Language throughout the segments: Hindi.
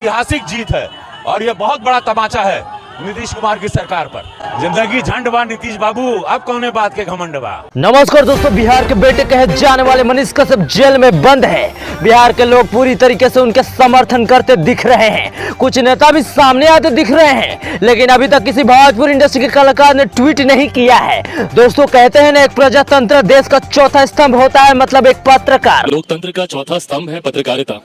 ऐतिहासिक जीत है और ये बहुत बड़ा तमाचा है नीतीश कुमार की सरकार पर। जिंदगी झंड बा नीतीश बाबू, अब कौन बात के घमंड बा। नमस्कार दोस्तों, बिहार के बेटे कहे जाने वाले मनीष कश्यप जेल में बंद है। बिहार के लोग पूरी तरीके से उनके समर्थन करते दिख रहे हैं। कुछ नेता भी सामने आते दिख रहे हैं, लेकिन अभी तक किसी भोजपुरी इंडस्ट्री के कलाकार ने ट्वीट नहीं किया है। दोस्तों कहते हैं ना, एक प्रजातंत्र देश का चौथा स्तंभ होता है, मतलब एक पत्रकार। लोकतंत्र का चौथा स्तंभ है पत्रकारिता।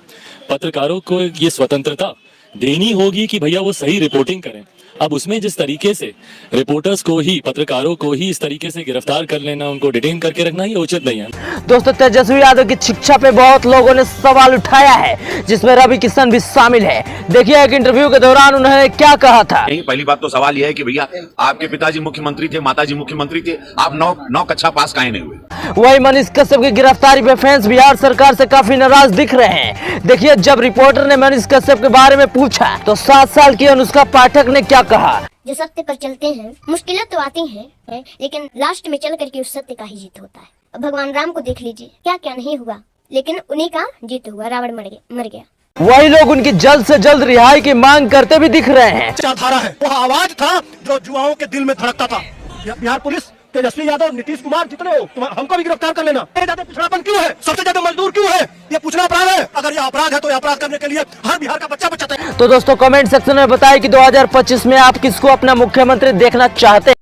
पत्रकारों को ये स्वतंत्रता देनी होगी कि भैया वो सही रिपोर्टिंग करें। अब उसमें जिस तरीके से रिपोर्टर्स को ही, पत्रकारों को ही इस तरीके से गिरफ्तार कर लेना, उनको डिटेन करके रखना, ये उचित नहीं है। दोस्तों तेजस्वी यादव की शिक्षा पे बहुत लोगों ने सवाल उठाया है, जिसमें रवि किशन भी शामिल है। देखिए एक इंटरव्यू के दौरान उन्होंने क्या कहा था। पहली बात तो सवाल यह है कि भैया आपके पिताजी मुख्यमंत्री थे, माताजी मुख्यमंत्री थे, आप नौ कक्षा पास काहे नहीं हुए। वही मनीष कश्यप की गिरफ्तारी पे फैंस बिहार सरकार से काफी नाराज दिख रहे हैं। देखिए जब रिपोर्टर ने मनीष कश्यप के बारे में पूछा तो 7 साल की अनुष्का पाठक ने क्या कहा। जो सत्य पर चलते हैं, मुश्किलें तो आती हैं, लेकिन लास्ट में चल करके उस सत्य का ही जीत होता है। अब भगवान राम को देख लीजिए, क्या क्या नहीं हुआ, लेकिन उन्हीं का जीत हुआ, रावण मर गया। वही लोग उनकी जल्द से जल्द रिहाई की मांग करते भी दिख रहे हैं। विचारधारा है, वह आवाज था जो युवाओं के दिल में धड़कता था। बिहार पुलिस, तेजस्वी यादव, नीतीश कुमार, जितने हो, हमको भी गिरफ्तार कर लेना। ज्यादा पिछड़ापन क्यों है, सबसे ज्यादा मजदूर क्यों है, ये पूछना अपराध है। अगर ये अपराध है तो ये अपराध करने के लिए हर बिहार का बच्चा बचाता है। तो दोस्तों कमेंट सेक्शन में बताएं कि 2025 में आप किसको अपना मुख्यमंत्री देखना चाहते हैं।